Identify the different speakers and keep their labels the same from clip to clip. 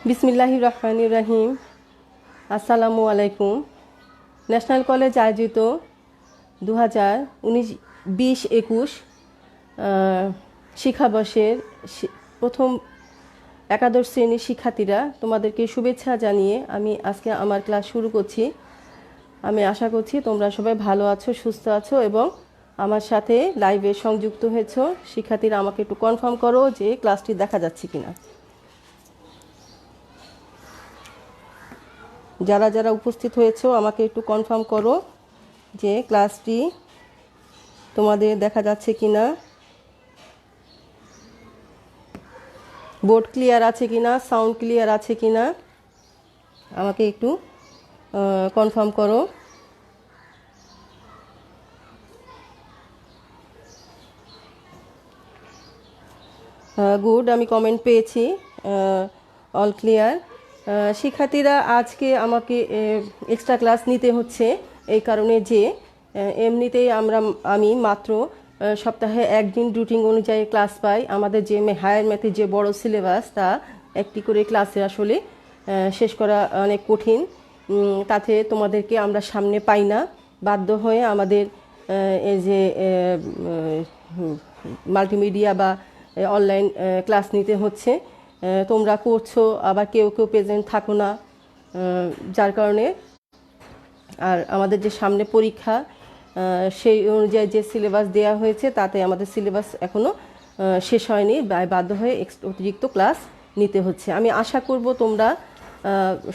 Speaker 1: বিসমিল্লাহির রহমানির রহিম। আসসালামু আলাইকুম। ন্যাশনাল কলেজ আয়োজিত 2019-20-21 শিক্ষাবর্ষের প্রথম একাদশ শ্রেণীর শিক্ষার্থীরা, তোমাদেরকে শুভেচ্ছা জানিয়ে আমি আজকে আমার ক্লাস শুরু করছি। আমি আশা করছি তোমরা সবাই ভালো আছো, সুস্থ আছো এবং আমার সাথে লাইভে সংযুক্ত হয়েছো। শিক্ষার্থীরা আমাকে একটু কনফার্ম করো যে ক্লাসটি দেখা যাচ্ছে কিনা। যারা যারা উপস্থিত হয়েছো আমাকে একটু কনফার্ম করো যে ক্লাসটি তোমাদের দেখা যাচ্ছে কিনা, বোর্ড ক্লিয়ার আছে কিনা, সাউন্ড ক্লিয়ার আছে কিনা আমাকে একটু কনফার্ম করো। গুড, আমি কমেন্ট পেয়েছি, অল ক্লিয়ার। শিক্ষার্থীরা আজকে আমাকে এক্সট্রা ক্লাস নিতে হচ্ছে এই কারণে যে এমনিতেই আমি মাত্র সপ্তাহে একদিন রুটিন অনুযায়ী ক্লাস পাই। আমাদের যে হায়ার ম্যাথের যে বড় সিলেবাস তা একটি করে ক্লাসে আসলে শেষ করা অনেক কঠিন। তাতে তোমাদেরকে আমরা সামনে পাই না, বাধ্য হয়ে আমাদের এই যে মাল্টিমিডিয়া বা অনলাইন ক্লাস নিতে হচ্ছে। তোমরা করছো, আবার কেউ কেউ প্রেজেন্ট থাকো না, যার কারণে আর আমাদের যে সামনে পরীক্ষা সেই অনুযায়ী যে সিলেবাস দেওয়া হয়েছে তাতে আমাদের সিলেবাস এখনও শেষ হয়নি, বাধ্য হয়ে অতিরিক্ত ক্লাস নিতে হচ্ছে। আমি আশা করব তোমরা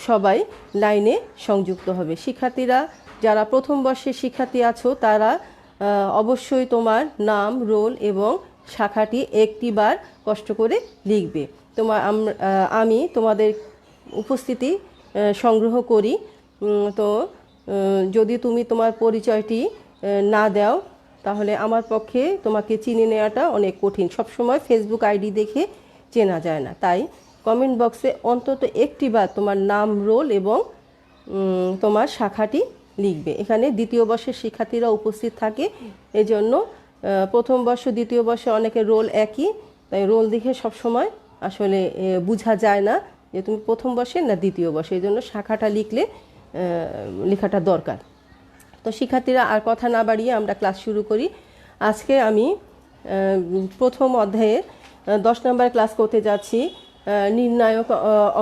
Speaker 1: সবাই লাইনে সংযুক্ত হবে। শিক্ষার্থীরা যারা প্রথম বর্ষের শিক্ষার্থী আছো তারা অবশ্যই তোমার নাম, রোল এবং শাখাটি একটিবার কষ্ট করে লিখবে। আমি তোমাদের উপস্থিতি সংগ্রহ করি, তো যদি তুমি তোমার পরিচয়টি না দাও তাহলে আমার পক্ষে তোমাকে চিনে নেওয়াটা অনেক কঠিন। সবসময় ফেসবুক আইডি দেখে চেনা যায় না, তাই কমেন্ট বক্সে অন্তত একটিবার তোমার নাম, রোল এবং তোমার শাখাটি লিখবে। এখানে দ্বিতীয় বর্ষের শিক্ষার্থীরা উপস্থিত থাকে, এজন্য প্রথম বর্ষ দ্বিতীয় বর্ষে অনেকের রোল একই, তাই রোল দেখে সবসময় আসলে বোঝা যায় না যে তুমি প্রথম বর্ষে না দ্বিতীয় বর্ষে, এই জন্য শাখাটা লেখাটা দরকার। তো শিক্ষার্থীরা আর কথা না বাড়িয়ে আমরা ক্লাস শুরু করি। আজকে আমি প্রথম অধ্যায়ে 10 নম্বর ক্লাস করতে যাচ্ছি। নির্ণায়ক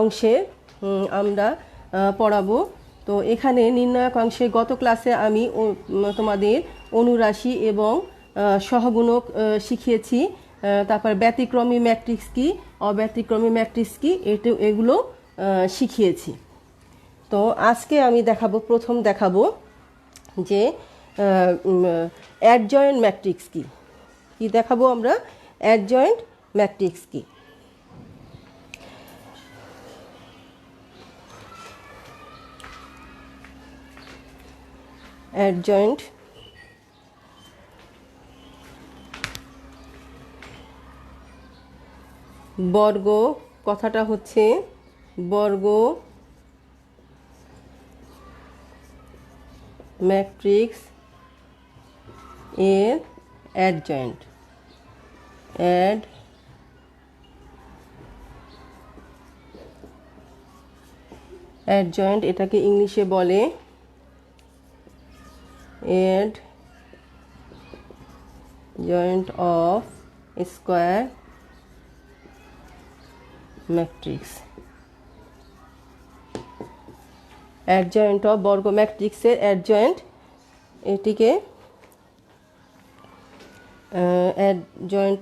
Speaker 1: অংশে আমরা পড়াবো। তো এখানে নির্ণায়ক অংশে গত ক্লাসে আমি তোমাদের অনুরাশি এবং সহগুণক শিখিয়েছি, তারপর ব্যতিক্রমী ম্যাট্রিক্স কি, অব্যতিক্রমী ম্যাট্রিক্স কি, এগুলো শিখিয়েছি। তো আজকে আমি প্রথম দেখাবো যে অ্যাডজয়েন্ট ম্যাট্রিক্স কি দেখাবো আমরা। অ্যাডজয়েন্ট ম্যাট্রিক্স কি? অ্যাডজয়েন্ট বর্গ কথাটা হচ্ছে বর্গ ম্যাট্রিক্স এর অ্যাডজয়েন্ট। অ্যাডজয়েন্ট এটাকে ইংলিশে বলে adjoint of square matrix. Adjoint of বর্গ ম্যাট্রিক্সের অ্যাডজয়েন্ট, এটিকে অ্যাডজয়েন্ট,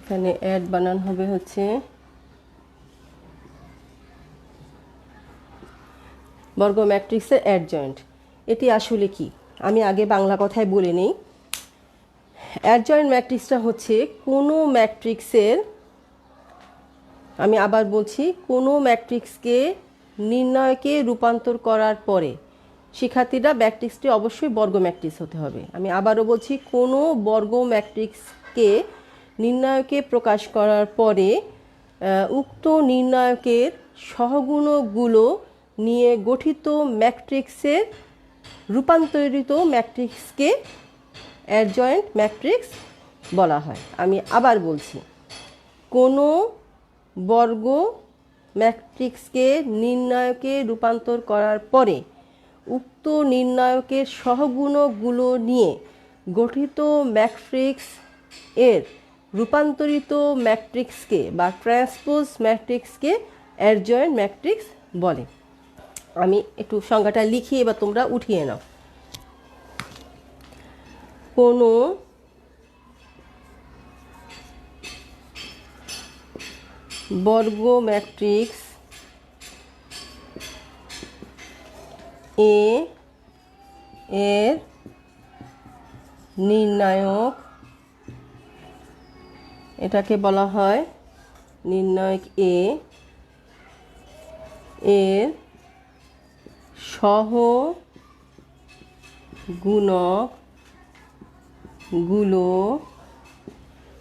Speaker 1: এখানে অ্যাড বানান হবে হচ্ছে বর্গ ম্যাট্রিক্সের অ্যাডজয়েন্ট। এটি আসলে কি আমি আগে বাংলা কথায় বলে নিই। অ্যাডজয়েন্ট ম্যাট্রিক্সটা হচ্ছে কোনো ম্যাট্রিক্সের, আমি আবার বলছি, কোনো ম্যাট্রিক্সকে নির্ণয়কে রূপান্তর করার পরে, শিক্ষার্থীরা ম্যাট্রিক্সটি অবশ্যই বর্গ ম্যাট্রিক্স হতে হবে। আমি আবারও বলছি, কোনো বর্গ ম্যাট্রিক্সকে নির্ণয়কে প্রকাশ করার পরে উক্ত নির্ণয়কের সহগুণকগুলো নিয়ে গঠিত ম্যাট্রিক্সের রূপান্তরিত ম্যাট্রিক্সকে অ্যাডজয়েন্ট ম্যাট্রিক্স বলা হয়। আমি আবার বলছি, কোনো বর্গ ম্যাট্রিক্সকে নির্ণায়কে রূপান্তর করার পরে উক্ত নির্ণায়কের সহগুণকগুলো নিয়ে গঠিত ম্যাট্রিক্স এর রূপান্তরিত ম্যাট্রিক্সকে বা ট্রান্সপোজ ম্যাট্রিক্সকে অ্যাডজয়েন্ট ম্যাট্রিক্স বলে। আমি একটু সংজ্ঞাটা লিখি, এবার তোমরা উঠিয়ে নাও। কোনো বর্গ ম্যাট্রিক্স এ এর নির্ণায়ক, এটাকে বলা হয় নির্ণায়ক এ এর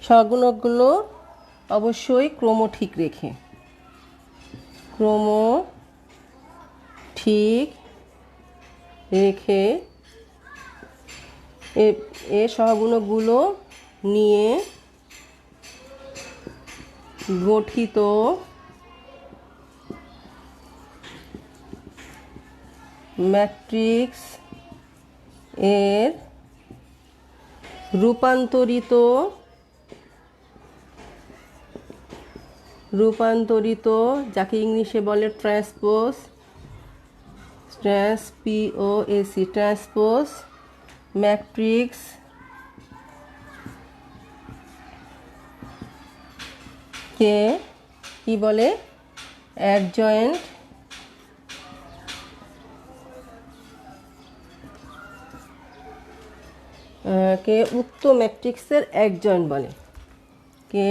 Speaker 1: সহগুণকগুলো অবশ্যই ক্রম ঠিক রেখে এর সহগুণকগুলো নিয়ে গঠিত ম্যাট্রিক্স এর রূপান্তরিত যাকে ইংলিশে বলে ট্রান্সপোজ ম্যাট্রিক্স কে কি বলে? অ্যাডজয়েন্ট কে উক্ত ম্যাট্রিক্সের অ্যাডজয়েন্ট বলে। কে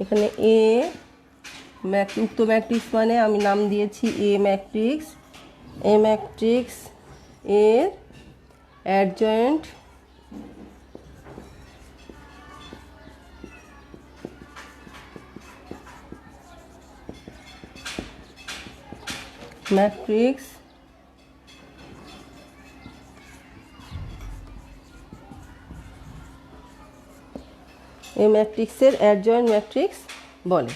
Speaker 1: এখানে উক্ত ম্যাট্রিক্স মানে আমি নাম দিয়েছি এ ম্যাট্রিক্স এর অ্যাডজয়েন্ট ম্যাট্রিক্স এই ম্যাট্রিক্সের অ্যাডজয়েন্ট ম্যাট্রিক্স বলে।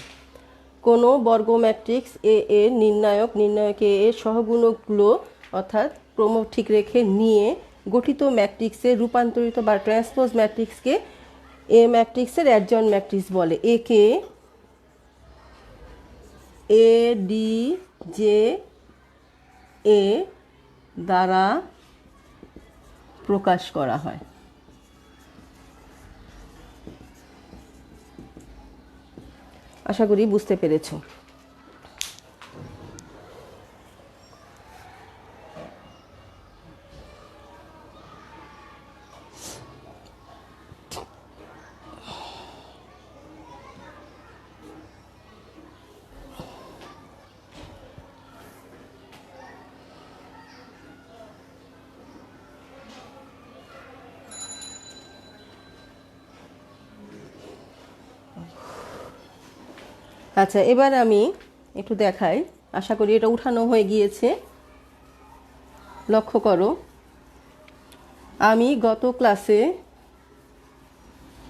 Speaker 1: কোনো বর্গ ম্যাট্রিক্স এ এর নির্ণায়ক এ এর সহগুণকগুলো অর্থাৎ ক্রম ঠিক রেখে নিয়ে গঠিত ম্যাট্রিক্সে রূপান্তরিত বা ট্রান্সপোজ ম্যাট্রিক্সকে এ ম্যাট্রিক্সের অ্যাডজয়েন্ট ম্যাট্রিক্স বলে। একে এ ডি জে এ দ্বারা প্রকাশ করা হয়। আশা করি বুঝতে পেরেছো। আচ্ছা, এবার আমি একটু দেখাই। আশা করি এটা উঠানো হয়ে গিয়েছে। লক্ষ্য করো, আমি গত ক্লাসে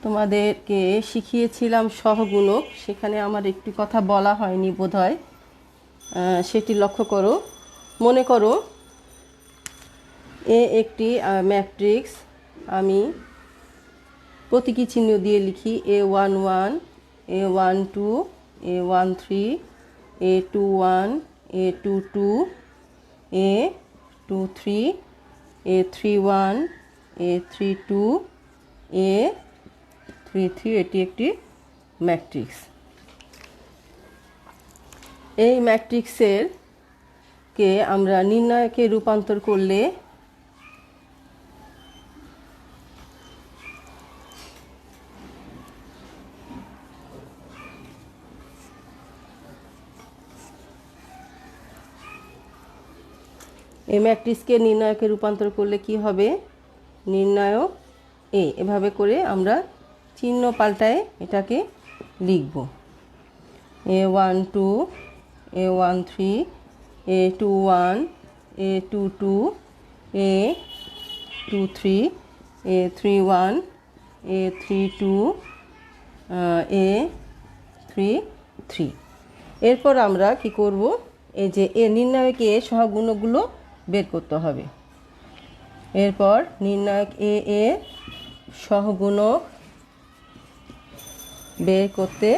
Speaker 1: তোমাদেরকে শিখিয়েছিলাম সহগুণক, সেখানে আমার একটি কথা বলা হয়নি বোধহয়, সেটি লক্ষ্য করো। মনে করো এ একটি ম্যাট্রিক্স, আমি প্রতীকী চিহ্ন দিয়ে লিখি A11 A12 A13 A21 A22 A23 A31 A32 A33। এটি একটি ম্যাট্রিক্স। এই ম্যাট্রিক্সের কে আমরা নির্ণায়কে রূপান্তর করলে এই ম্যাট্রিক্সকে নির্ণায়কে রূপান্তর করলে কি হবে? নির্ণায়ক এ। এভাবে করে আমরা চিহ্ন পাল্টায় এটাকে লিখব। A12 A13 A21 A22 A23 A31 A32 A33 3 3। এরপর আমরা কি করব, এই যে এ নির্ণায়ক এ সহগুণকগুলো বের করতে হবে। এরপর নির্ণায়ক এ এর সহগুণক বের করতে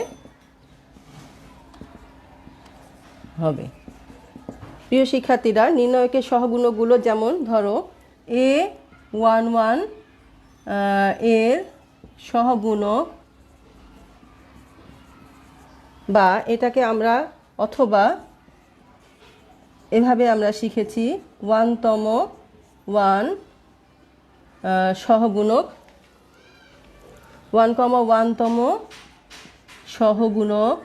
Speaker 1: হবে। প্রিয় শিক্ষার্থীরা, নির্ণায়কের সহগুণকগুলো যেমন ধরো A11 এর সহগুণক, বা এটাকে আমরা অথবা এভাবে আমরা শিখেছি 1তম 1 সহগুণক, 1,1তম সহগুণক,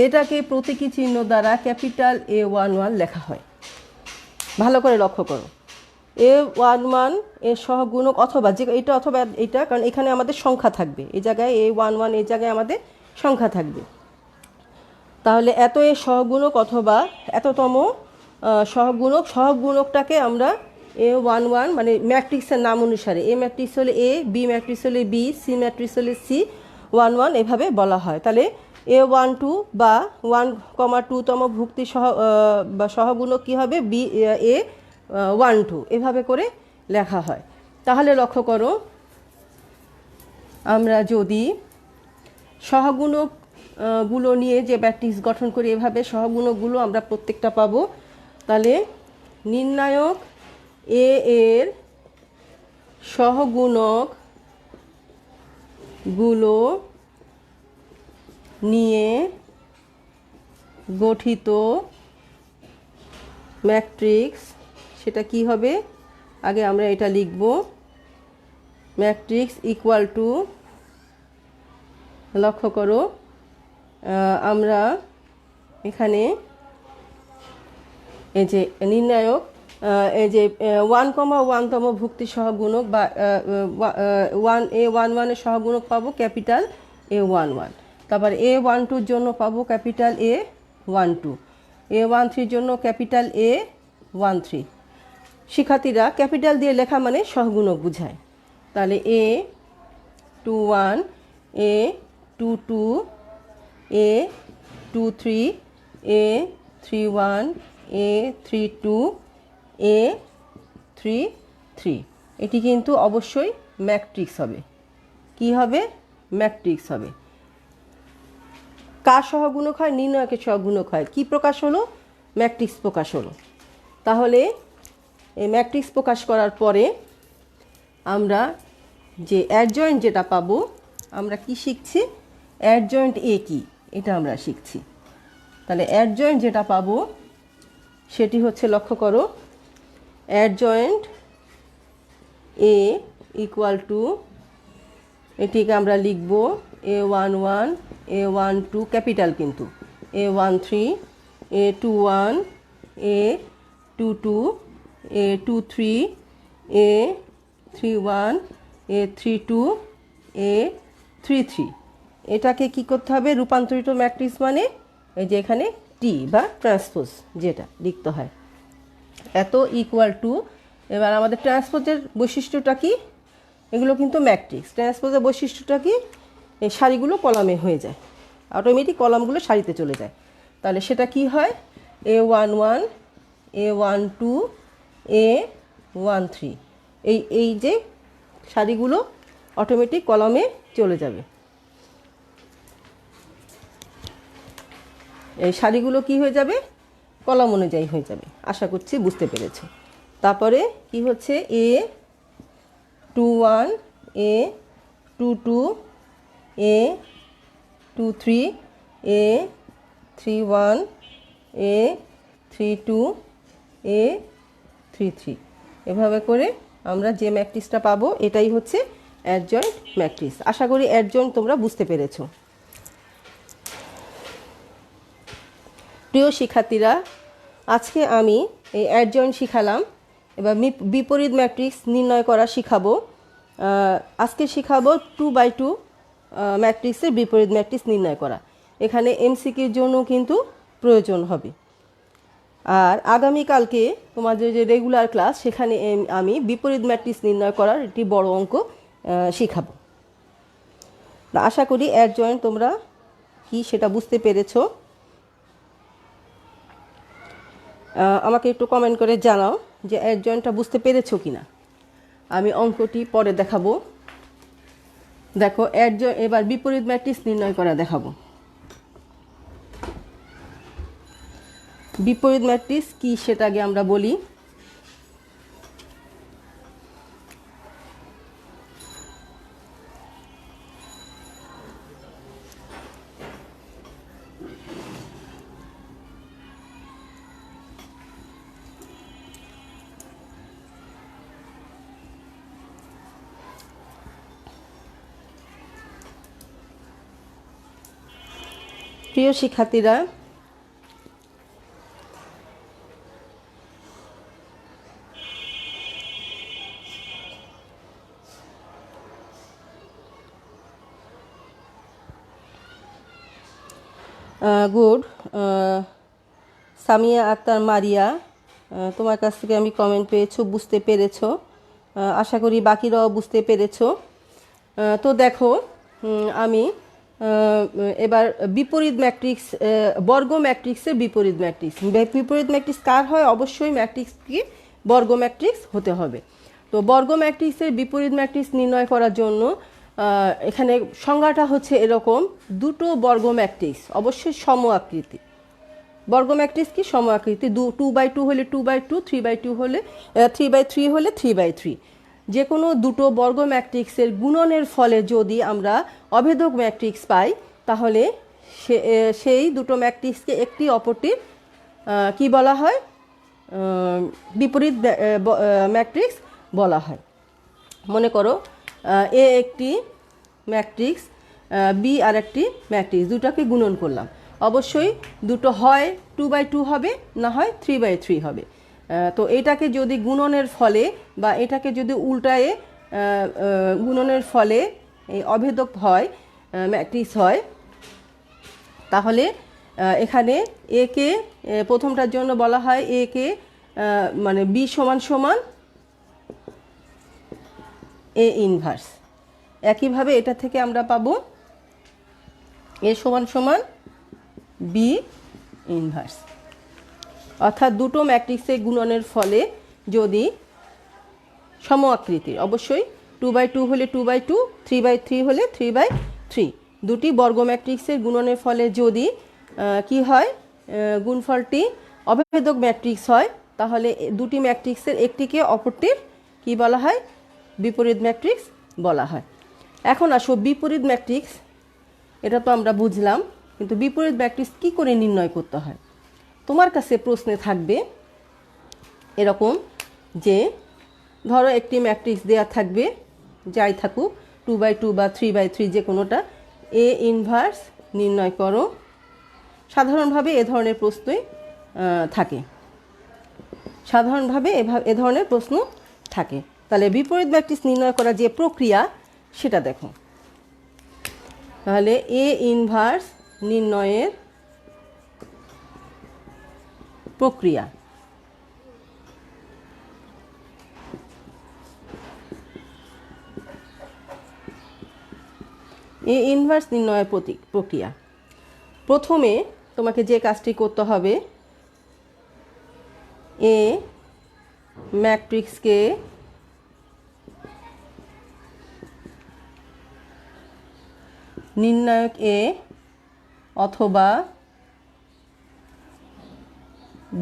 Speaker 1: এটাকে প্রতীকী চিহ্ন দ্বারা ক্যাপিটাল A11 লেখা হয়। ভালো করে লক্ষ্য করো, A11 এর সহগুণক অথবা যে এটা অথবা এটা, কারণ এখানে আমাদের সংখ্যা থাকবে, এই জায়গায় A11 এই জায়গায় আমাদের সংখ্যা থাকবে। তাহলে এত এর সহগুণক অথবা এততম সহগুণক, সহগুণকটাকে আমরা A11 মানে ম্যাট্রিক্সের নাম অনুসারে, এ ম্যাট্রিক্স হলে এ, বি ম্যাট্রিক্স হলে বি, সি ম্যাট্রিক্স হলে সি, 11 এভাবে বলা হয়। তাহলে A12 বা 1,2তম ভুক্তি বা সহগুণক কী হবে, বি A12 এভাবে করে লেখা হয়। তাহলে লক্ষ্য করো, আমরা যদি সহগুণক গুলো নিয়ে যে ম্যাট্রিক্স গঠন করি, এভাবে সহগুণকগুলো আমরা প্রত্যেকটা পাবো। তাহলে নির্ণায়ক এ এর সহগুণকগুলো নিয়ে গঠিত ম্যাট্রিক্স, সেটা কি হবে, আগে আমরা এটা লিখব, ম্যাট্রিক্স ইকুয়াল টু, লক্ষ্য করো আমরা এখানে এই যে নির্ণায়ক এই যে 1,1তম ভুক্তি সহগুণক বা A11 এর সহগুণক পাবো ক্যাপিটাল A11, তারপর A12 জন্য পাবো ক্যাপিটাল A12, A13 জন্য ক্যাপিটাল A13। শিক্ষার্থীরা, ক্যাপিটাল দিয়ে লেখা মানে সহগুণক বোঝায়। তাহলে A21 A22 A23 A31 A32 A33, এটি কিন্তু অবশ্যই ম্যাট্রিক্স হবে। কি হবে, ম্যাট্রিক্স হবে। কার সহগুণক হয়, নির্ণায়কের সহগুণক হয়। কি প্রকাশ হলো, ম্যাট্রিক্স প্রকাশ হলো। তাহলে এই ম্যাট্রিক্স প্রকাশ করার পরে আমরা যে অ্যাডজয়েন্ট যেটা পাবো, আমরা কি শিখছি, অ্যাডজয়েন্ট এ কি এটা আমরা শিখছি। তাহলে অ্যাডজয়েন্ট যেটা পাবো সেটি হচ্ছে, লক্ষ্য করো, অ্যাডজয়েন্ট এ ইকুয়াল টু, এটিকে আমরা লিখব A11 A12 ক্যাপিটাল কিন্তু, A13 A21 A22 A23 A31 A32 A33। এটাকে কি করতে হবে, রূপান্তরিত ম্যাট্রিক্স মানে এই যে এখানে টি বা ট্রান্সপোজ যেটা লিখতে হয়, এত ইকুয়াল টু। এবার আমাদের ট্রান্সপোজের বৈশিষ্ট্যটা কি, এগুলো কিন্তু ম্যাট্রিক্স, ট্রান্সপোজের বৈশিষ্ট্যটা কি, এই সারিগুলো কলামে হয়ে যায়, অটোমেটিক কলামগুলো সারিতে চলে যায়। তাহলে সেটা কি হয়, A11 A12 A13, এই যে সারিগুলো অটোমেটিক কলামে চলে যাবে। এই সারিগুলো কি হয়ে যাবে, কলাম অনুযায়ী হয়ে যাবে। আশা করছি বুঝতে পেরেছো। তারপরে কি হচ্ছে, A21 A22 A23 A31 A32 A33, এভাবে করে আমরা যে ম্যাট্রিক্সটা পাবো এটাই হচ্ছে অ্যাডজয়েন্ট ম্যাট্রিক্স। আশা করি অ্যাডজয়েন্ট তোমরা বুঝতে পেরেছো। প্রিয় শিক্ষার্থীরা, আজকে আমি এই অ্যাডজয়েন্ট শিখালাম, এবার বিপরীত ম্যাট্রিক্স নির্ণয় করা শিখাবো। আজকে শিখাবো 2x2 ম্যাট্রিক্সের বিপরীত ম্যাট্রিক্স নির্ণয় করা। এখানে এমসিকিউর জন্য কিন্তু প্রয়োজন হবে। আর আগামীকালকে তোমাদের যে রেগুলার ক্লাস, সেখানে আমি বিপরীত ম্যাট্রিক্স নির্ণয় করার একটি বড় অঙ্ক শিখাবো। আশা করি অ্যাডজয়েন্ট তোমরা কি সেটা বুঝতে পেরেছো? আমাকে একটু কমেন্ট করে জানাও যে অ্যাডজয়েন্টটা বুঝতে পেরেছো কিনা। আমি অঙ্কটি পরে দেখাবো। দেখো এবার বিপরীত ম্যাট্রিক্স নির্ণয় করা দেখাবো। বিপরীত ম্যাট্রিক্স কি সেটা আগে আমরা বলি। প্রিয় শিক্ষার্থীরা, গুড। সামিয়া আক্তার মারিয়া, তোমার কাছ থেকে আমি কমেন্ট পেয়েছো, বুঝতে পেরেছো। আশা করি বাকিরাও বুঝতে পেরেছো। তো দেখো, আমি এবার বিপরীত ম্যাট্রিক্স, বর্গ ম্যাট্রিক্সের বিপরীত ম্যাট্রিক্স। বিপরীত ম্যাট্রিক্স কার হয়? অবশ্যই ম্যাট্রিক্স কি বর্গ ম্যাট্রিক্স হতে হবে। তো বর্গ ম্যাট্রিক্সের বিপরীত ম্যাট্রিক্স নির্ণয় করার জন্য এখানে সংজ্ঞাটা হচ্ছে এরকম: দুটো বর্গ ম্যাট্রিক্স অবশ্যই সম আকৃতি। বর্গ ম্যাট্রিক্স কি? সম আকৃতি। 2/2 হলে 2/2, 3/2 হলে 3/3 হলে 3/3। যে কোনো দুটো বর্গ ম্যাট্রিক্সের গুণনের ফলে যদি আমরা অভেদক ম্যাট্রিক্স পাই, তাহলে সেই দুটো ম্যাট্রিক্সকে একটি অপরটির কি বলা হয়? বিপরীত ম্যাট্রিক্স বলা হয়। মনে করো এ একটি ম্যাট্রিক্স, বি আর একটি ম্যাট্রিক্স, দুটাকে গুণন করলাম। অবশ্যই দুটো হয় 2/2 হবে, না হয় 3/3 হবে। তো এটাকে যদি গুণনের ফলে বা এটাকে যদি উল্টায়ে গুণনের ফলে এই অভেদক হয়, ম্যাট্রিক্স হয়, তাহলে এখানে এ কে প্রথমটার জন্য বলা হয় এ কে মানে বি সমান সমান এ ইনভার্স। একইভাবে এটা থেকে আমরা পাবো এ সমান সমান বি ইনভার্স। অর্থাৎ দুটো ম্যাট্রিক্সের গুণনের ফলে যদি সম আকৃতির, অবশ্যই 2/2 হলে 2/2, 3/3 হলে 3/3, দুটি বর্গ ম্যাট্রিক্সের গুণনের ফলে যদি কি হয়, গুণফলটি অভেদক ম্যাট্রিক্স হয়, তাহলে দুটি ম্যাট্রিক্সের একটিকে অপরটির কি বলা হয়? বিপরীত ম্যাট্রিক্স বলা হয়। এখন আসো বিপরীত ম্যাট্রিক্স, এটা তো আমরা বুঝলাম, কিন্তু বিপরীত ম্যাট্রিক্স কী করে নির্ণয় করতে হয়? তোমার কাছে প্রশ্নে থাকবে এরকম যে ধরো একটি ম্যাট্রিক্স দেয়া থাকবে, যাই থাকুক 2/2 বা 3/3 যে কোনোটা, এ ইনভার্স নির্ণয় করো। সাধারণভাবে এ ধরনের প্রশ্নই থাকে, সাধারণভাবে এ ধরনের প্রশ্ন থাকে। তাহলে বিপরীত ম্যাট্রিক্স নির্ণয় করার যে প্রক্রিয়া সেটা দেখো। তাহলে এ ইনভার্স নির্ণয়ের প্রক্রিয়া। এ ইনভার্স নির্ণয়ের প্রক্রিয়া, প্রথমে তোমাকে যে কাজটি করতে হবে, এ ম্যাট্রিক্সকে নির্ণায়ক এ অথবা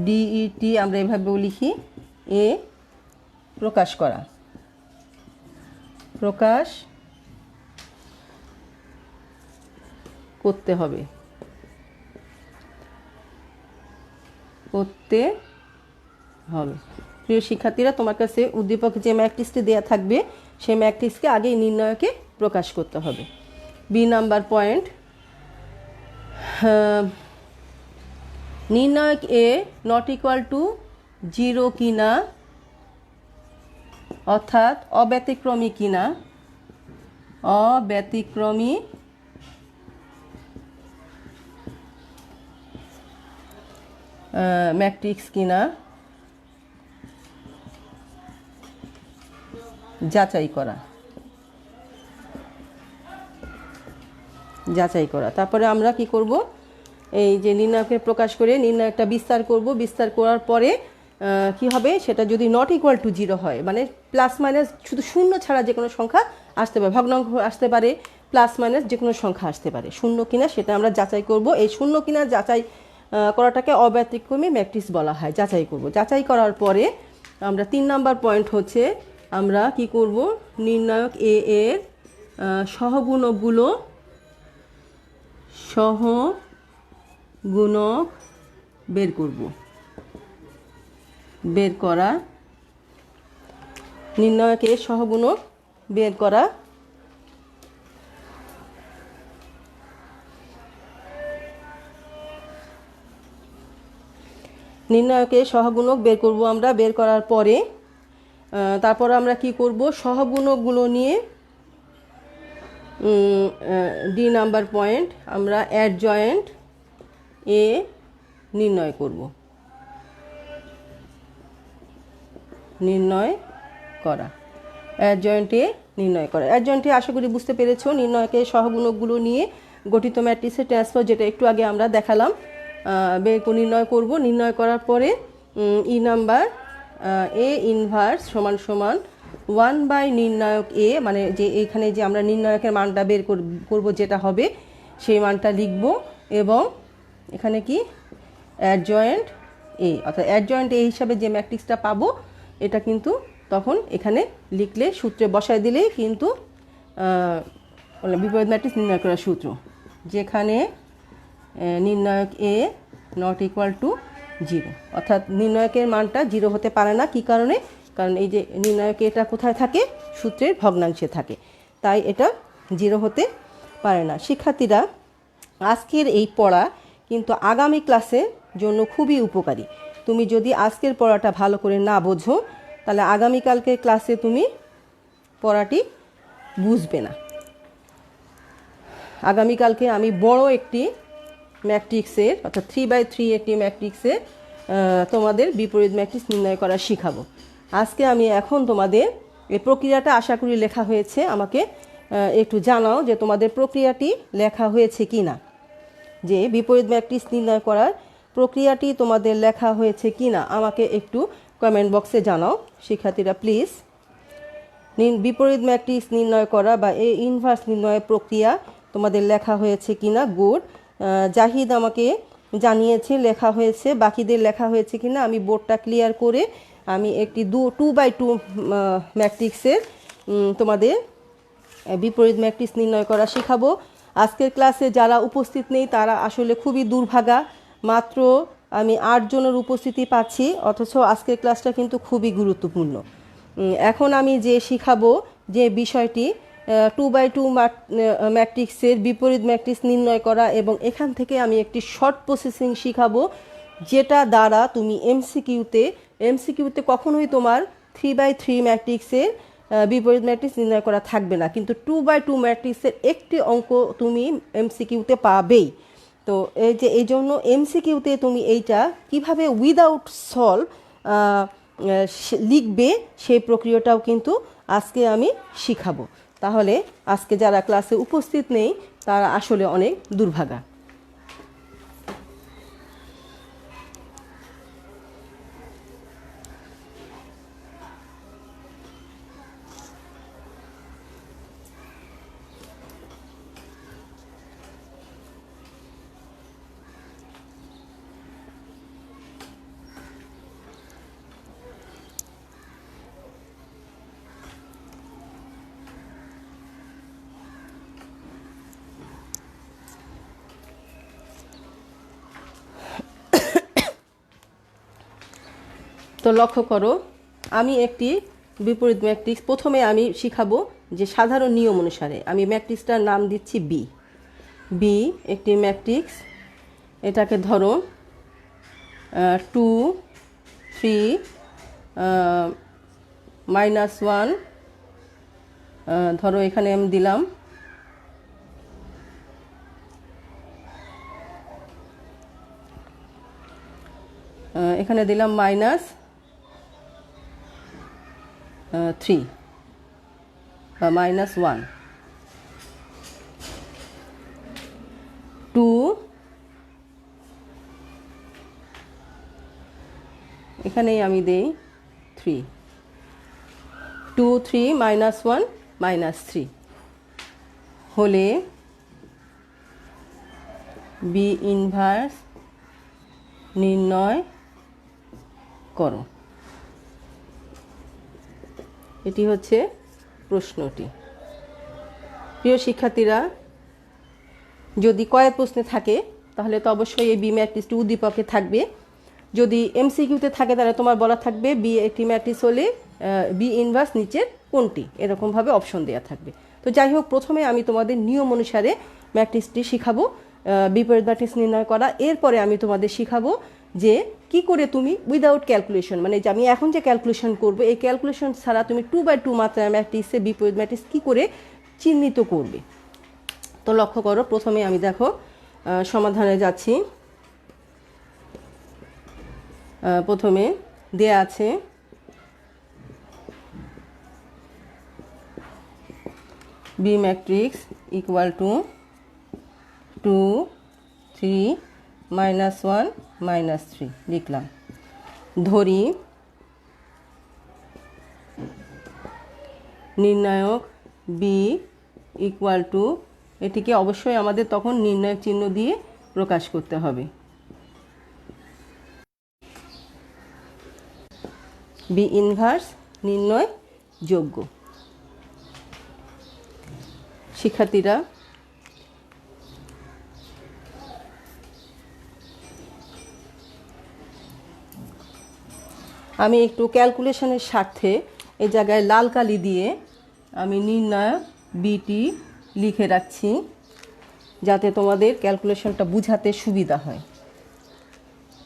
Speaker 1: ডিইটি আমরা এভাবেও লিখি, এ প্রকাশ করা, প্রকাশ করতে হবে, করতে হবে। প্রিয় শিক্ষার্থীরা, তোমার কাছে উদ্দীপক যে ম্যাট্রিক্সটি দেওয়া থাকবে সেই ম্যাট্রিক্সকে আগেই নির্ণয়কে প্রকাশ করতে হবে। বি নাম্বার পয়েন্ট, নির্ণায়ক এ নট ইকুয়াল টু 0 কিনা, অর্থাৎ অব্যতিক্রমী কিনা, অব্যতিক্রমী ম্যাট্রিক্স কিনা যাচাই করা। যাচাই করা। তারপরে আমরা কি করব, এই যে নির্ণায়কের প্রকাশ করে নির্ণায়কটা বিস্তার করব। বিস্তার করার পরে কি হবে, সেটা যদি নট ইকুয়াল টু 0 হয়, মানে প্লাস মাইনাস শুধু শূন্য ছাড়া যে কোনো সংখ্যা আসতে পারে, ভগ্নাংশ আসতে পারে, প্লাস মাইনাস যে কোনো সংখ্যা আসতে পারে, শূন্য কিনা সেটা আমরা যাচাই করব। এই শূন্য কিনা যাচাই করাটাকে অব্যতিক্রমী ম্যাট্রিক্স বলা হয়। যাচাই করব। যাচাই করার পরে আমরা 3 নাম্বার পয়েন্ট হচ্ছে আমরা কি করব, নির্ণায়ক এ এর সহগুণক বের করব। বের করা, নির্ণায়ক এর সহগুণক বের করা। নির্ণায়কের সহগুণক বের করব আমরা। বের করার পরে তারপর আমরা কি করব, সহগুণকগুলো নিয়ে ডি নাম্বার পয়েন্ট আমরা অ্যাডজয়েন্ট এ নির্ণয় করব। নির্ণয় করা, অ্যাডজয়েন্টে নির্ণয় করা। অ্যাডজয়েন্টে আশা করি বুঝতে পেরেছো। নির্ণয়কের সহগুণকগুলো নিয়ে গঠিত ম্যাট্রিক্সের ট্রান্সফার, যেটা একটু আগে আমরা দেখালাম, নির্ণয় করব। নির্ণয় করার পরে ই নাম্বার এ ইনভার্স সমান সমান 1 বাই নির্ণায়ক এ, মানে যে এইখানে যে আমরা নির্ণায়কের মানটা বের করব যেটা হবে সেই মানটা লিখব। এবং এখানে কি অ্যাডজয়েন্ট এ, অর্থাৎ অ্যাডজয়েন্ট এ হিসাবে যে ম্যাট্রিক্সটা পাবো এটা কিন্তু তখন এখানে লিখলে সূত্রে বসায় দিলেই কিন্তু বিপরীত ম্যাট্রিক্স নির্ণয় করার সূত্র, যেখানে নির্ণায়ক এ নট ইকুয়াল টু 0, অর্থাৎ নির্ণায়কের মানটা 0 হতে পারে না। কি কারণে? কারণ এই যে নির্ণায়ক এটা কোথায় থাকে, সূত্রের ভগ্নাংশে থাকে, তাই এটা 0 হতে পারে না। শিক্ষার্থীরা, আজকের এই পড়া কিন্তু আগামী ক্লাসের জন্য খুবই উপকারী। তুমি যদি আজকের পড়াটা ভালো করে না বোঝো তাহলে আগামীকালকের ক্লাসে তুমি পড়াটি বুঝবে না। আগামীকালকে আমি বড় একটি ম্যাট্রিক্সের, অর্থাৎ 3/3 একটি ম্যাট্রিক্সের তোমাদের বিপরীত ম্যাট্রিক্স নির্ণয় করা শিখাবো। আজকে আমি এখন তোমাদের এই প্রক্রিয়াটা আশা করি লেখা হয়েছে। আমাকে একটু জানাও যে তোমাদের প্রক্রিয়াটি লেখা হয়েছে কি না, যে বিপরীত ম্যাট্রিক্স নির্ণয় করার প্রক্রিয়াটি তোমাদের লেখা হয়েছে কি না আমাকে একটু কমেন্ট বক্সে জানাও শিক্ষার্থীরা প্লিজ। বিপরীত ম্যাট্রিক্স নির্ণয় করা বা এই ইনভার্স নির্ণয়ের প্রক্রিয়া তোমাদের লেখা হয়েছে কি না। গুড, জাহিদ আমাকে জানিয়েছে লেখা হয়েছে। বাকিদের লেখা হয়েছে কি না আমি বোর্ডটা ক্লিয়ার করে আমি একটি 2/2 ম্যাট্রিক্সের তোমাদের বিপরীত ম্যাট্রিক্স নির্ণয় করা শেখাবো। আজকের ক্লাসে যারা উপস্থিত নেই তারা আসলে খুবই দুর্ভাগা। মাত্র আমি 8 জনের উপস্থিতি পাচ্ছি, অথচ আজকের ক্লাসটা কিন্তু খুবই গুরুত্বপূর্ণ। এখন আমি যে শিখাবো যে বিষয়টি 2/2 ম্যাট্রিক্সের বিপরীত ম্যাট্রিক্স নির্ণয় করা, এবং এখান থেকে আমি একটি শর্ট প্রসেসিং শিখাবো যেটা দ্বারা তুমি এমসিকিউতে কখনোই তোমার 3/3 ম্যাট্রিক্সের বিপরীত ম্যাট্রিক্স নির্ণয় করা থাকবে না, কিন্তু 2/2 ম্যাট্রিক্সের একটি অঙ্ক তুমি এমসিকিউতে পাবেই। তো এই জন্য এমসিকিউতে তুমি এইটা কিভাবে উইদাউট সলভ লিখবে সেই প্রক্রিয়াটাও কিন্তু আজকে আমি শিখাবো। তাহলে আজকে যারা ক্লাসে উপস্থিত নেই তারা আসলে অনেক দুর্ভাগা। তো লক্ষ্য করো, আমি একটি বিপরীত ম্যাট্রিক্স প্রথমে আমি শিখাবো যে সাধারণ নিয়ম অনুসারে আমি ম্যাট্রিক্সটার নাম দিচ্ছি বি একটি ম্যাট্রিক্স। এটাকে ধরো 2 3 -1, ধরো এখানে আমি দিলাম এখানে দিলাম -3 বা -1। এখানেই আমি দেই 3, 2 3 -1 -3 হলে বি ইনভার্স নির্ণয় করো। এটি হচ্ছে প্রশ্নটি। প্রিয় শিক্ষার্থীরা, যদি কয়েক প্রশ্নে থাকে তাহলে তো অবশ্যই এই বি ম্যাট্রিক্সটি উদ্দীপকে থাকবে। যদি এমসিকিউতে থাকে তাহলে তোমার বলা থাকবে বি একটি ম্যাট্রিক্স হলে বি ইনভার্স নিচের কোনটি, এরকমভাবে অপশন দেওয়া থাকবে। তো যাই হোক, প্রথমে আমি তোমাদের নিয়ম অনুসারে ম্যাট্রিক্সটি শিখাবো, বিপরীত ম্যাট্রিক্স নির্ণয় করা। এরপরে আমি তোমাদের শিখাবো যে কি করে তুমি উইদাউট ক্যালকুলেশন, মানে যে আমি এখন যে ক্যালকুলেশন করবো এই ক্যালকুলেশন ছাড়া তুমি 2/2 মাত্রার ম্যাট্রিক্সে বিপরীত ম্যাট্রিক্স কী করে চিহ্নিত করবে। তো লক্ষ্য করো, প্রথমে আমি দেখো সমাধানে যাচ্ছি। প্রথমে দেয়া আছে বি ম্যাট্রিক্স ইকুয়াল টু 2 3 -1 -3 লিখলাম। ধরি নির্ণায়ক বি ইকুয়াল টু, এটিকে অবশ্যই আমাদের তখন নির্ণায়ক চিহ্ন দিয়ে প্রকাশ করতে হবে। বি ইনভার্স নির্ণয় যোগ্য। শিক্ষার্থীরা, আমি একটু ক্যালকুলেশনের স্বার্থে এই জায়গায় লাল কালি দিয়ে আমি নির্ণায়ক বিটি লিখে রাখছি, যাতে তোমাদের ক্যালকুলেশনটা বুঝাতে সুবিধা হয়।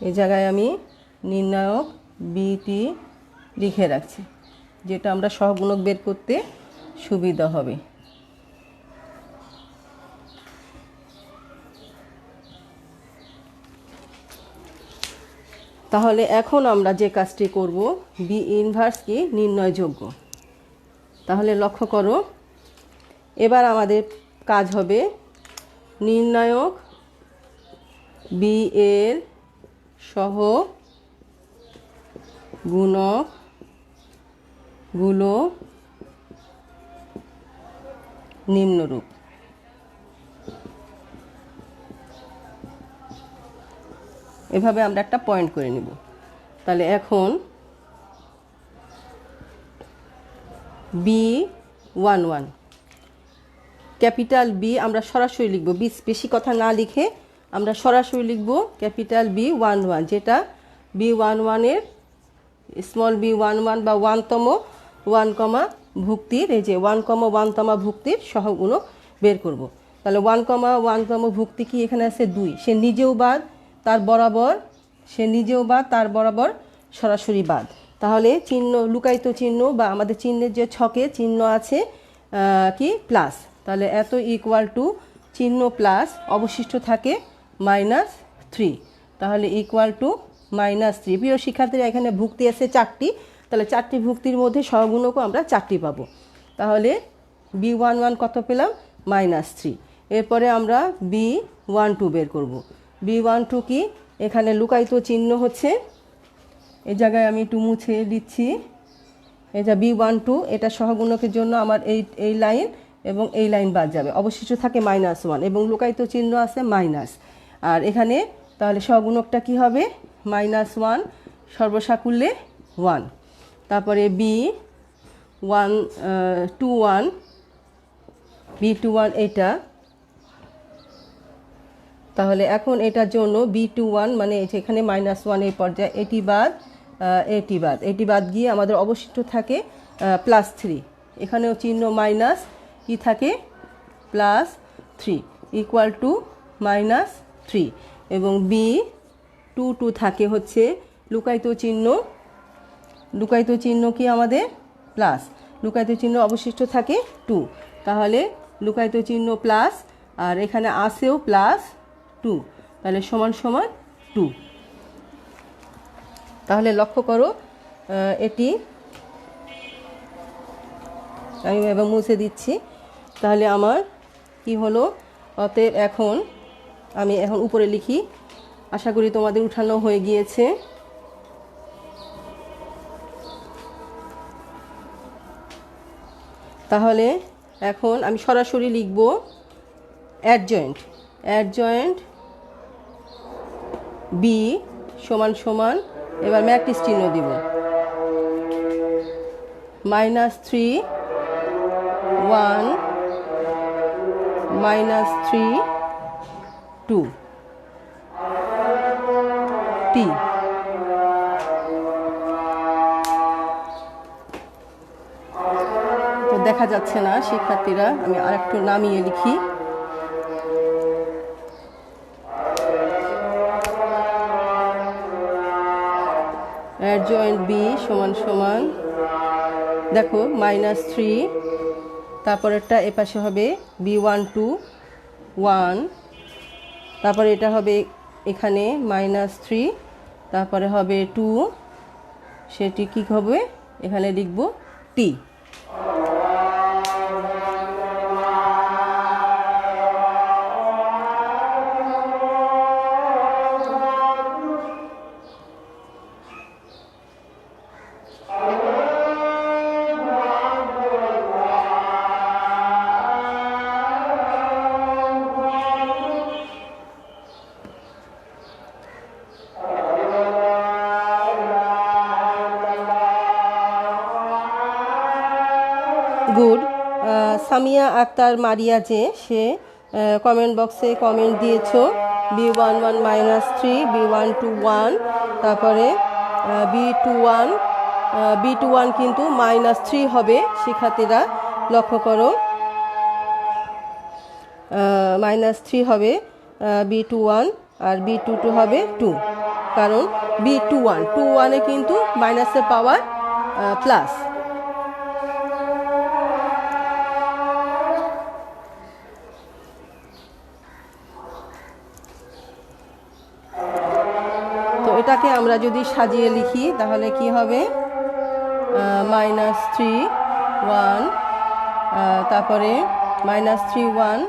Speaker 1: এই জায়গায় আমি নির্ণায়ক বিটি লিখে রাখছি, যেটা আমরা সহগুণক বের করতে সুবিধা হবে। তাহলে এখন আমরা যে কাজটি করব, বি ইনভার্স কি নির্ণয়যোগ্য। তাহলে লক্ষ্য করো, এবার আমাদের কাজ হবে নির্ণায়ক বি এর সহগুণকগুলো নিম্নরূপ। এভাবে আমরা একটা পয়েন্ট করে নিব। তাহলে এখন B11 ক্যাপিটাল বি আমরা সরাসরি লিখব, বেশি কথা না লিখে আমরা সরাসরি লিখব ক্যাপিটাল B11, যেটা B11 এর স্মল B11 বা 1তম 1, ভুক্তির, এই যে 1,1তম ভুক্তির সহগুণক বের করব। তাহলে 1,1তম ভুক্তি কি এখানে আছে 2, সে নিজেও বাদ তার বরাবর সরাসরি বাদ। তাহলে চিহ্ন, লুকায়িত চিহ্ন বা আমাদের চিহ্নের যে ছকে চিহ্ন আছে কি প্লাস, তাহলে এত ইকুয়াল টু চিহ্ন প্লাস, অবশিষ্ট থাকে -3, তাহলে ইকুয়াল টু -3। প্রিয় শিক্ষার্থীরা, এখানে ভুক্তি আছে 4টি, তাহলে 4টি ভুক্তির মধ্যে সহগুণকও আমরা 4টি পাবো। তাহলে B11 কত পেলাম? -3। এরপরে আমরা B12 বের করব। B12 কি? এখানে লুকায়িত চিহ্ন হচ্ছে, এই জায়গায় আমি একটু মুছে দিচ্ছি, এটা B12, এটা সহগুণকের জন্য আমার এই লাইন এবং এই লাইন বাদ যাবে, অবশিষ্ট থাকে -1 এবং লুকায়িত চিহ্ন আছে মাইনাস। আর এখানে তাহলে সহগুণকটা কি হবে? -1 সর্বসাকুল্যে 1। তারপরে B21 এটা, তাহলে এখন এটার জন্য B21 মানে এখানে -1 এই পর্যায়ে এটি বাদ গিয়ে আমাদের অবশিষ্ট থাকে +3, এখানেও চিহ্ন মাইনাস কি থাকে +3 ইকুয়াল টু -3 এবং B22 থাকে হচ্ছে লুকায়িত চিহ্ন কি আমাদের প্লাস, লুকায়িত চিহ্ন অবশিষ্ট থাকে 2, তাহলে লুকায়িত চিহ্ন প্লাস আর এখানে আসেও +2, তাহলে সমান 2। তাহলে লক্ষ্য করো, এটি আমি এবার মুছে দিচ্ছি। তাহলে আমার কি হলো? অতএব আমি এখন উপরে লিখি, আশা করি তোমাদের উঠানো হয়ে গিয়েছে। তাহলে এখন আমি সরাসরি লিখব অ্যাডজয়েন্ট অ্যাডজয়েন্ট বি সমান সমান, এবার ম্যাট্রিক্স চিহ্ন দিব, -3 1 -3 2 T। তো দেখা যাচ্ছে না শিক্ষার্থীরা, আমি আরেকটু নামিয়ে লিখি। অ্যাডজয়েন্ট বি সমান সমান, দেখো -3, তারপরেরটা এপাশে হবে B12 1, তারপরে এটা হবে এখানে -3, তারপরে হবে 2, সেটি কি হবে এখানে লিখব T। গুড। সামিয়া আক্তার মারিয়া যে সে কমেন্ট বক্সে কমেন্ট দিয়েছো B11 -3 B12 1, তারপরে B21 কিন্তু -3 হবে শিক্ষার্থীরা, লক্ষ্য করো -3 হবে B21, আর B22 হবে 2, কারণ B21 কিন্তু মাইনাসের পাওয়ার প্লাস। তো এটাকে আমরা যদি সাজিয়ে লিখি তাহলে কি হবে -3 1, তারপরে -3 1,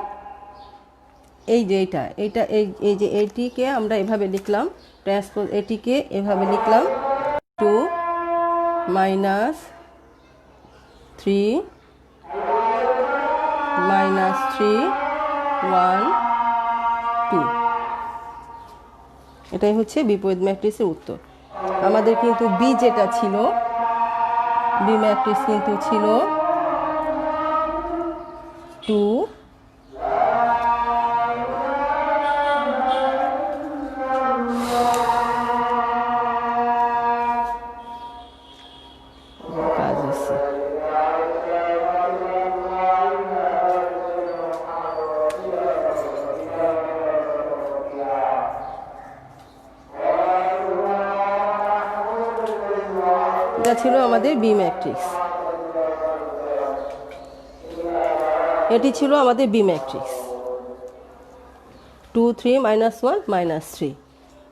Speaker 1: এই যে এইটা এই যে এইটিকে আমরা এভাবে লিখলাম, ট্রান্সপোজ এটিকে এভাবে লিখলাম 2 -3 -3 1 2, এটাই হচ্ছে বিপরীত ম্যাট্রিক্সের উত্তর। আমাদের কিন্তু বি যেটা ছিল, বি ম্যাট্রিক্স কিন্তু ছিল 2 কাজ আছে। এটা ছিল আমাদের বি ম্যাট্রিক্স, এটি ছিল আমাদের বি ম্যাট্রিক্স 2 3 -1 -3।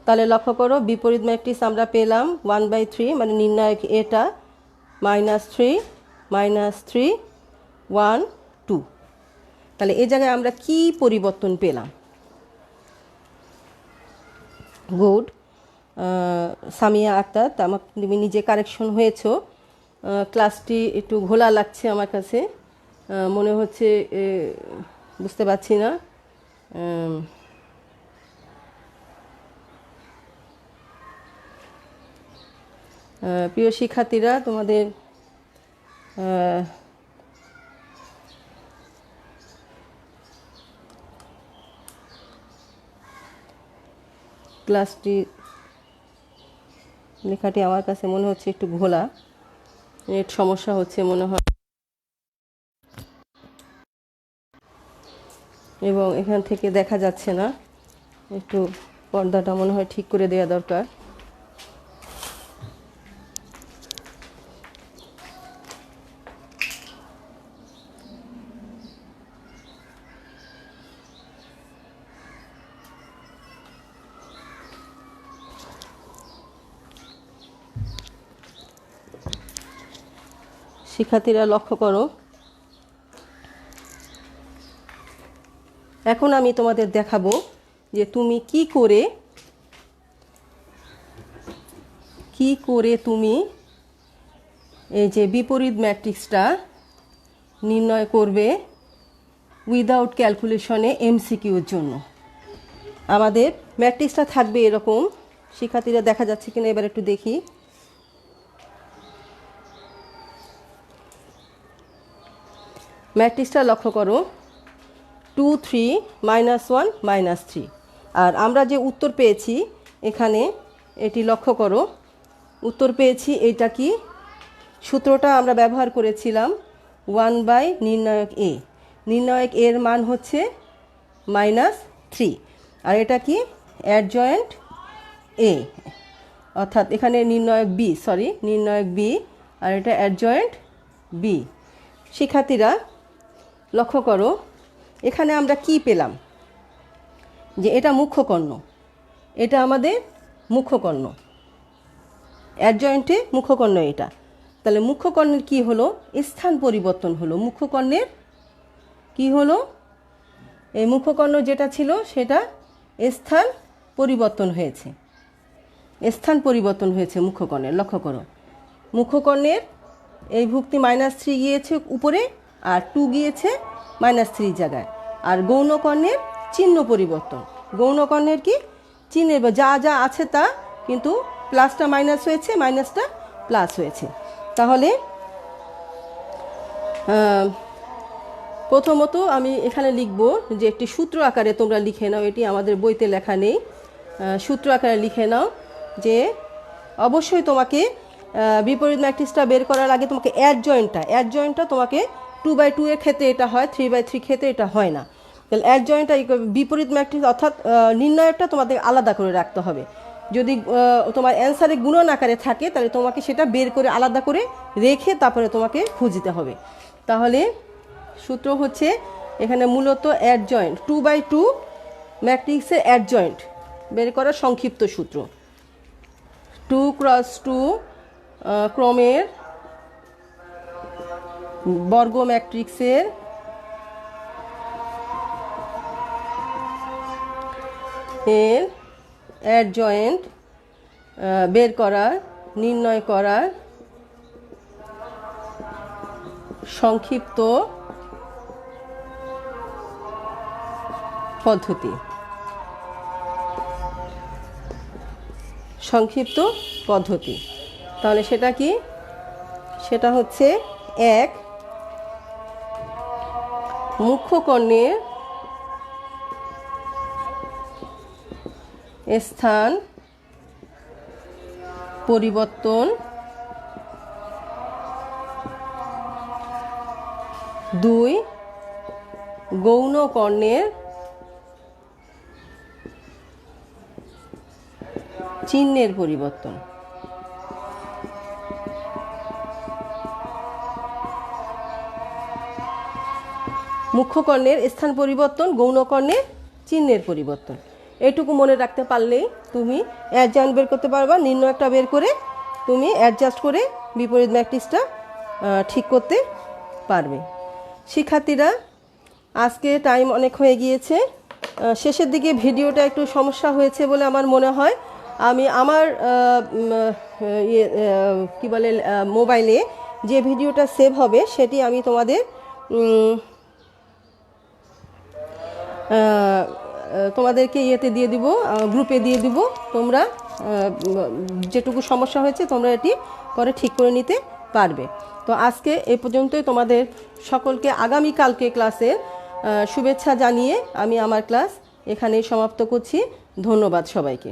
Speaker 1: তাহলে লক্ষ্য করো বিপরীত ম্যাট্রিক্স আমরা পেলাম 1/3, মানে নির্ণায়ক এটা -3 -3 1 2। তাহলে এই জায়গায় আমরা কি পরিবর্তন পেলাম? গুড। সামিয়া আক্তার, আমার তুমি নিজে কারেকশন হয়েছো। ক্লাসটি একটু ঘোলা লাগছে আমার কাছে, মনে হচ্ছে বুঝতে পারছি না। প্রিয় শিক্ষার্থীরা, তোমাদের ক্লাসটি লেখাটি আমার কাছে মনে হচ্ছে একটু ঘোলা, নেট সমস্যা হচ্ছে মনে হয়, এবং এখান থেকে দেখা যাচ্ছে না, একটু পর্দাটা মনে হয় ঠিক করে দেওয়া দরকার। শিক্ষার্থীরা লক্ষ্য করো, এখন আমি তোমাদের দেখাবো যে তুমি কি করে তুমি এই যে বিপরীত ম্যাট্রিক্সটা নির্ণয় করবে উইদাউট ক্যালকুলেশনে এমসিকিউর জন্য। আমাদের ম্যাট্রিক্সটা থাকবে এরকম, শিক্ষার্থীরা দেখা যাচ্ছে কিনা এবার একটু দেখি। ম্যাট্রিক্সটা লক্ষ্য করো, 2 3 -1 -3। আর আমরা যে উত্তর পেয়েছি এখানে এটি লক্ষ্য করো, উত্তর পেয়েছি এটা কি, সূত্রটা আমরা ব্যবহার করেছিলাম 1 নির্ণায়ক এ। নির্ণায়ক এর মান হচ্ছে -3, আর এটা কি অ্যাডজয়েন্ট এ, অর্থাৎ এখানে নির্ণায়ক বি আর এটা অ্যাডজয়েন্ট বি। শিক্ষার্থীরা লক্ষ্য করো, এখানে আমরা কি পেলাম, যে এটা মুখ্যকর্ণ, এটা আমাদের মুখ্যকর্ণ, অ্যাডজয়েন্টে মুখ্যকর্ণ এটা। তাহলে মুখ্যকর্ণের কি হলো, স্থান পরিবর্তন হলো। মুখ্যকর্ণের কি হলো, এই মুখ্যকর্ণ যেটা ছিল সেটা স্থান পরিবর্তন হয়েছে, স্থান পরিবর্তন হয়েছে মুখ্যকর্ণের। লক্ষ্য করো, মুখ্যকর্ণের এই ভুক্তি -3 গিয়েছে উপরে আর 2 গিয়েছে -3 জায়গায়। আর গৌণকর্ণের চিহ্ন পরিবর্তন, গৌণকর্ণের কি চিহ্নের যা যা আছে তা, কিন্তু প্লাসটা মাইনাস হয়েছে, মাইনাসটা প্লাস হয়েছে। তাহলে প্রথমত আমি এখানে লিখব যে একটি সূত্র আকারে তোমরা লিখে নাও, এটি আমাদের বইতে লেখা নেই, সূত্র আকারে লিখে নাও যে অবশ্যই তোমাকে বিপরীত ম্যাট্রিক্সটা বের করার আগে তোমাকে অ্যাডজয়েন্টটা তোমাকে 2/2 এর ক্ষেত্রে এটা হয়, 3/3 ক্ষেত্রে এটা হয় না। তাহলে অ্যাডজয়েন্টটা বিপরীত ম্যাট্রিক্স অর্থাৎ নির্ণায়কটা তোমাদের আলাদা করে রাখতে হবে। যদি তোমার অ্যান্সারে গুণন আকারে থাকে তাহলে তোমাকে সেটা বের করে আলাদা করে রেখে তারপরে তোমাকে খুঁজতে হবে। তাহলে সূত্র হচ্ছে এখানে মূলত অ্যাডজয়েন্ট 2/2 ম্যাট্রিক্সের অ্যাডজয়েন্ট বের করার সংক্ষিপ্ত সূত্র। 2x2 ক্রমের বর্গ ম্যাট্রিক্সের এর অ্যাডজয়েন্ট বের করার, নির্ণয় করার সংক্ষিপ্ত পদ্ধতি। তাহলে সেটা কি, সেটা হচ্ছে 1 মুখ্যকর্ণের স্থান পরিবর্তন, 2 গৌণকর্ণের চিহ্নের পরিবর্তন। মুখ্যকর্ণের স্থান পরিবর্তন, গৌণকর্ণের চিহ্নের পরিবর্তন, এইটুকু মনে রাখতে পারলেই তুমি অ্যাডজয়েন্ট বের করতে পারবা। নির্ণয়কটা বের করে তুমি অ্যাডজাস্ট করে বিপরীত ম্যাট্রিক্সটা ঠিক করতে পারবে। শিক্ষার্থীরা আজকে টাইম অনেক হয়ে গিয়েছে, শেষের দিকে ভিডিওটা একটু সমস্যা হয়েছে বলে আমার মনে হয়। আমি আমার কি বলে মোবাইলে যে ভিডিওটা সেভ হবে সেটি আমি তোমাদেরকে ইয়েতে দিয়ে দিব, গ্রুপে দিয়ে দিব। তোমরা যেটুকু সমস্যা হয়েছে তোমরা এটি পরে ঠিক করে নিতে পারবে। তো আজকে এ পর্যন্তই। তোমাদের সকলকে আগামীকালকে ক্লাসের শুভেচ্ছা জানিয়ে আমি আমার ক্লাস এখানেই সমাপ্ত করছি। ধন্যবাদ সবাইকে।